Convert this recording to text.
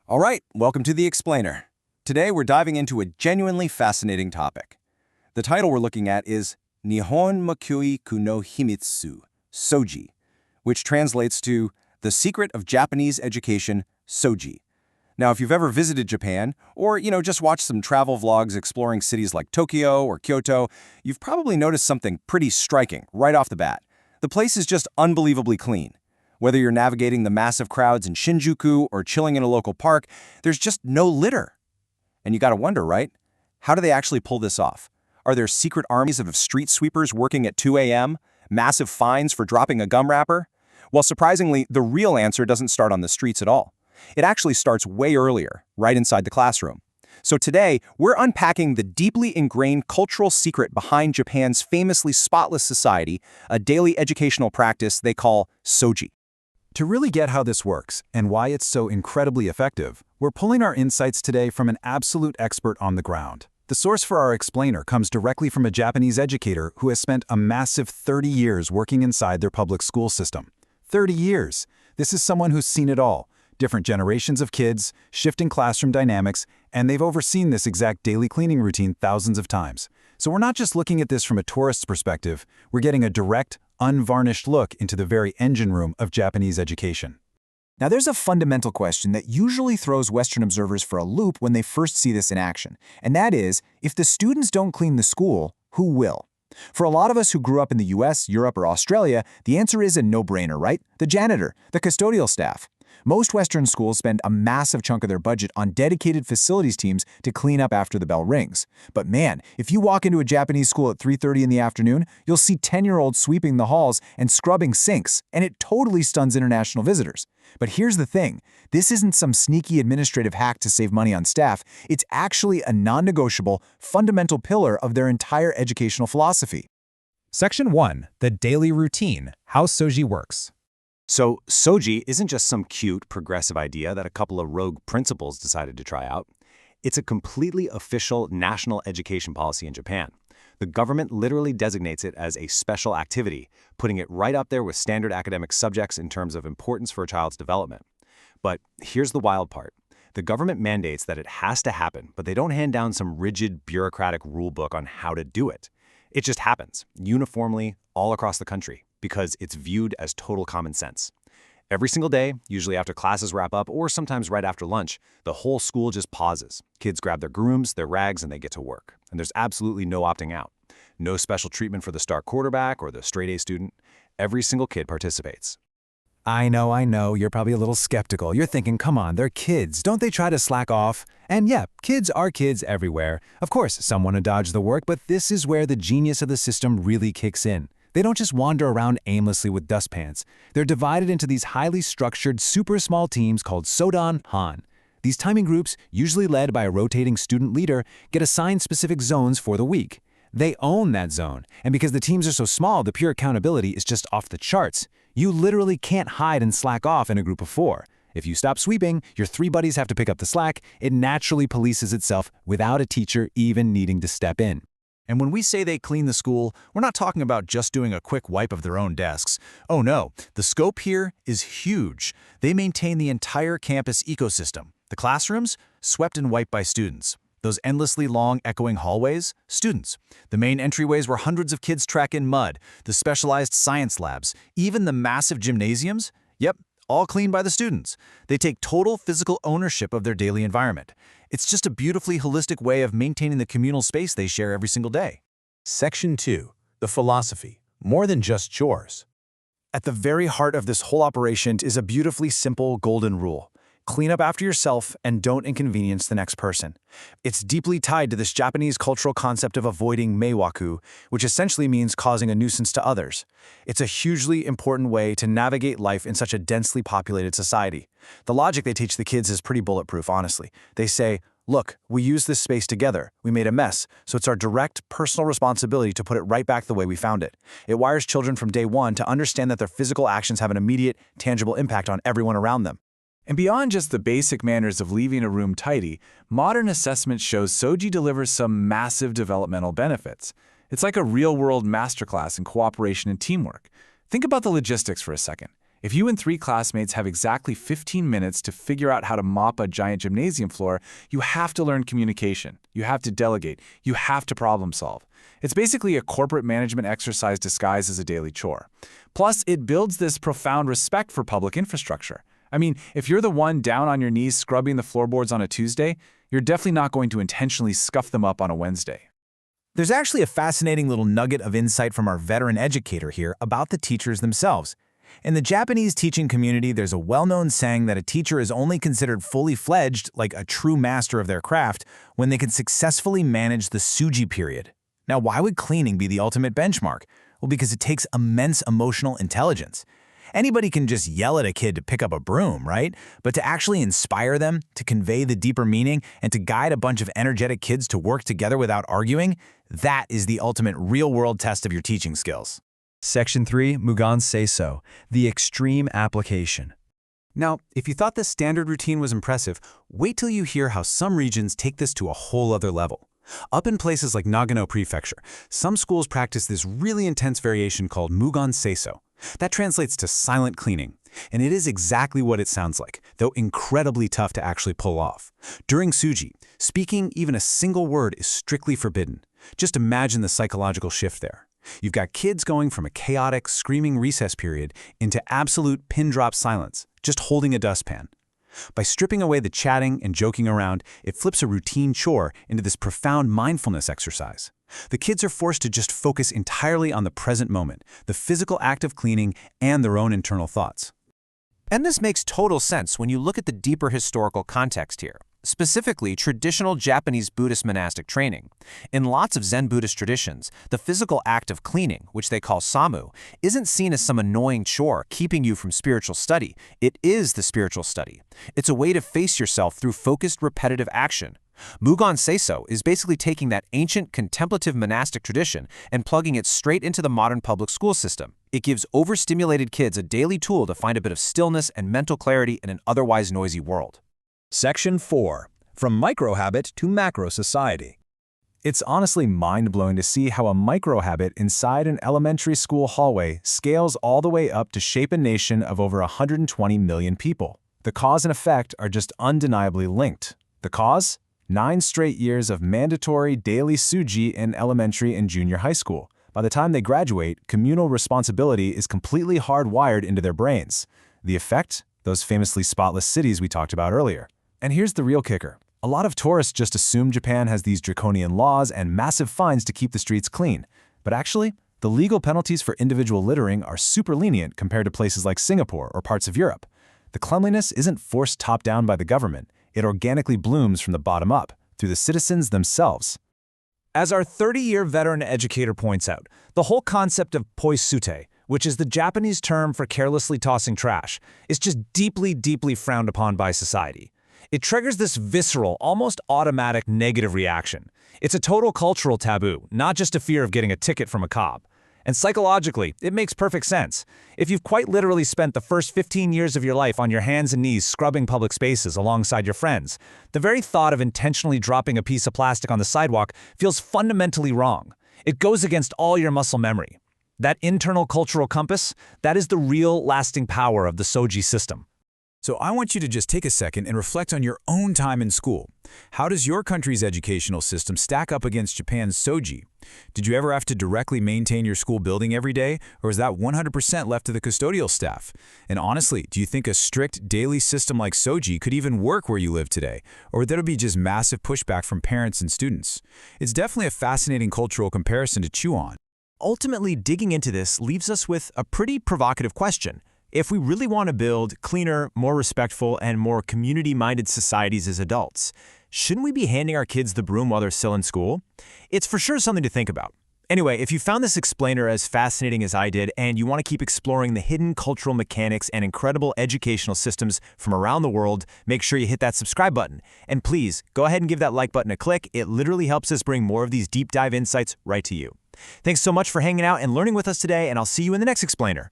All right, welcome to The Explainer. Today we're diving into a genuinely fascinating topic. The title we're looking at is Nihon Makui Kuno Himitsu, Souji, which translates to The Secret of Japanese Education, Souji. Now, if you've ever visited Japan, or, just watched some travel vlogs exploring cities like Tokyo or Kyoto, you've probably noticed something pretty striking right off the bat. The place is just unbelievably clean. Whether you're navigating the massive crowds in Shinjuku or chilling in a local park, there's just no litter. And you gotta wonder, right? How do they actually pull this off? Are there secret armies of street sweepers working at 2 a.m.? Massive fines for dropping a gum wrapper? Well, surprisingly, the real answer doesn't start on the streets at all. It actually starts way earlier, right inside the classroom. So today, we're unpacking the deeply ingrained cultural secret behind Japan's famously spotless society, a daily educational practice they call Souji. To really get how this works and why it's so incredibly effective, we're pulling our insights today from an absolute expert on the ground. The source for our explainer comes directly from a Japanese educator who has spent a massive 30 years working inside their public school system. 30 years! This is someone who's seen it all. Different generations of kids, shifting classroom dynamics, and they've overseen this exact daily cleaning routine thousands of times. So we're not just looking at this from a tourist's perspective, we're getting a direct, unvarnished look into the very engine room of Japanese education. Now, there's a fundamental question that usually throws Western observers for a loop when they first see this in action, and that is, if the students don't clean the school, who will? For a lot of us who grew up in the US, Europe, or Australia, the answer is a no-brainer, right? The janitor, the custodial staff. Most Western schools spend a massive chunk of their budget on dedicated facilities teams to clean up after the bell rings. But man, if you walk into a Japanese school at 3:30 in the afternoon, you'll see 10-year-olds sweeping the halls and scrubbing sinks, and it totally stuns international visitors. But here's the thing, this isn't some sneaky administrative hack to save money on staff, it's actually a non-negotiable, fundamental pillar of their entire educational philosophy. Section 1. The Daily Routine, How Souji Works. So, Souji isn't just some cute, progressive idea that a couple of rogue principals decided to try out. It's a completely official national education policy in Japan. The government literally designates it as a special activity, putting it right up there with standard academic subjects in terms of importance for a child's development. But here's the wild part. The government mandates that it has to happen, but they don't hand down some rigid bureaucratic rule book on how to do it. It just happens, uniformly, all across the country, because it's viewed as total common sense. Every single day, usually after classes wrap up or sometimes right after lunch, the whole school just pauses. Kids grab their brooms, their rags, and they get to work. And there's absolutely no opting out. No special treatment for the star quarterback or the straight-A student. Every single kid participates. I know, you're probably a little skeptical. You're thinking, come on, they're kids. Don't they try to slack off? And yeah, kids are kids everywhere. Of course, some want to dodge the work, but this is where the genius of the system really kicks in. They don't just wander around aimlessly with dustpans. They're divided into these highly structured, super small teams called Sodan Han. These timing groups, usually led by a rotating student leader, get assigned specific zones for the week. They own that zone, and because the teams are so small, the pure accountability is just off the charts. You literally can't hide and slack off in a group of 4. If you stop sweeping, your 3 buddies have to pick up the slack. It naturally polices itself without a teacher even needing to step in. And when we say they clean the school, we're not talking about just doing a quick wipe of their own desks. Oh no, the scope here is huge. They maintain the entire campus ecosystem. The classrooms, swept and wiped by students. Those endlessly long, echoing hallways, students. The main entryways where hundreds of kids track in mud, the specialized science labs, even the massive gymnasiums, yep, all cleaned by the students. They take total physical ownership of their daily environment. It's just a beautifully holistic way of maintaining the communal space they share every single day. Section 2. The Philosophy. More than just chores. At the very heart of this whole operation is a beautifully simple golden rule. Clean up after yourself and don't inconvenience the next person. It's deeply tied to this Japanese cultural concept of avoiding meiwaku, which essentially means causing a nuisance to others. It's a hugely important way to navigate life in such a densely populated society. The logic they teach the kids is pretty bulletproof, honestly. They say, look, we used this space together, we made a mess, so it's our direct, personal responsibility to put it right back the way we found it. It wires children from day one to understand that their physical actions have an immediate, tangible impact on everyone around them. And beyond just the basic manners of leaving a room tidy, modern assessment shows Souji delivers some massive developmental benefits. It's like a real-world masterclass in cooperation and teamwork. Think about the logistics for a second. If you and 3 classmates have exactly 15 minutes to figure out how to mop a giant gymnasium floor, you have to learn communication, you have to delegate, you have to problem solve. It's basically a corporate management exercise disguised as a daily chore. Plus, it builds this profound respect for public infrastructure. I mean, if you're the one down on your knees scrubbing the floorboards on a Tuesday, you're definitely not going to intentionally scuff them up on a Wednesday. There's actually a fascinating little nugget of insight from our veteran educator here about the teachers themselves. In the Japanese teaching community, there's a well-known saying that a teacher is only considered fully fledged, like a true master of their craft, when they can successfully manage the Souji period. Now, why would cleaning be the ultimate benchmark? Well, because it takes immense emotional intelligence. Anybody can just yell at a kid to pick up a broom, right? But to actually inspire them, to convey the deeper meaning, and to guide a bunch of energetic kids to work together without arguing, that is the ultimate real-world test of your teaching skills. Section 3, Mugan Seiso, the extreme application. Now, if you thought this standard routine was impressive, wait till you hear how some regions take this to a whole other level. Up in places like Nagano Prefecture, some schools practice this really intense variation called Mugan Seiso. That translates to silent cleaning, and it is exactly what it sounds like, though incredibly tough to actually pull off. During Souji, speaking even a single word is strictly forbidden. Just imagine the psychological shift there. You've got kids going from a chaotic, screaming recess period into absolute pin-drop silence, just holding a dustpan. By stripping away the chatting and joking around, it flips a routine chore into this profound mindfulness exercise. The kids are forced to just focus entirely on the present moment, the physical act of cleaning, and their own internal thoughts. And this makes total sense when you look at the deeper historical context here, specifically traditional Japanese Buddhist monastic training. In lots of Zen Buddhist traditions, the physical act of cleaning, which they call samu, isn't seen as some annoying chore keeping you from spiritual study. It is the spiritual study. It's a way to face yourself through focused, repetitive action. Mugan Seiso is basically taking that ancient contemplative monastic tradition and plugging it straight into the modern public school system. It gives overstimulated kids a daily tool to find a bit of stillness and mental clarity in an otherwise noisy world. Section 4, from microhabit to macro society. It's honestly mind-blowing to see how a microhabit inside an elementary school hallway scales all the way up to shape a nation of over 120 million people. The cause and effect are just undeniably linked. The cause? 9 straight years of mandatory daily Souji in elementary and junior high school. By the time they graduate, communal responsibility is completely hardwired into their brains. The effect? Those famously spotless cities we talked about earlier. And here's the real kicker. A lot of tourists just assume Japan has these draconian laws and massive fines to keep the streets clean. But actually, the legal penalties for individual littering are super lenient compared to places like Singapore or parts of Europe. The cleanliness isn't forced top-down by the government. It organically blooms from the bottom up, through the citizens themselves. As our 30-year veteran educator points out, the whole concept of poisute, which is the Japanese term for carelessly tossing trash, is just deeply, deeply frowned upon by society. It triggers this visceral, almost automatic negative reaction. It's a total cultural taboo, not just a fear of getting a ticket from a cop. And psychologically, it makes perfect sense. If you've quite literally spent the first 15 years of your life on your hands and knees scrubbing public spaces alongside your friends, the very thought of intentionally dropping a piece of plastic on the sidewalk feels fundamentally wrong. It goes against all your muscle memory. That internal cultural compass, that is the real lasting power of the Souji system. So I want you to just take a second and reflect on your own time in school. How does your country's educational system stack up against Japan's Souji? Did you ever have to directly maintain your school building every day, or is that 100% left to the custodial staff? And honestly, do you think a strict daily system like Souji could even work where you live today, or would there be just massive pushback from parents and students? It's definitely a fascinating cultural comparison to chew on. Ultimately, digging into this leaves us with a pretty provocative question. If we really want to build cleaner, more respectful, and more community-minded societies as adults, shouldn't we be handing our kids the broom while they're still in school? It's for sure something to think about. Anyway, if you found this explainer as fascinating as I did and you want to keep exploring the hidden cultural mechanics and incredible educational systems from around the world, make sure you hit that subscribe button. And please, go ahead and give that like button a click. It literally helps us bring more of these deep dive insights right to you. Thanks so much for hanging out and learning with us today, and I'll see you in the next explainer.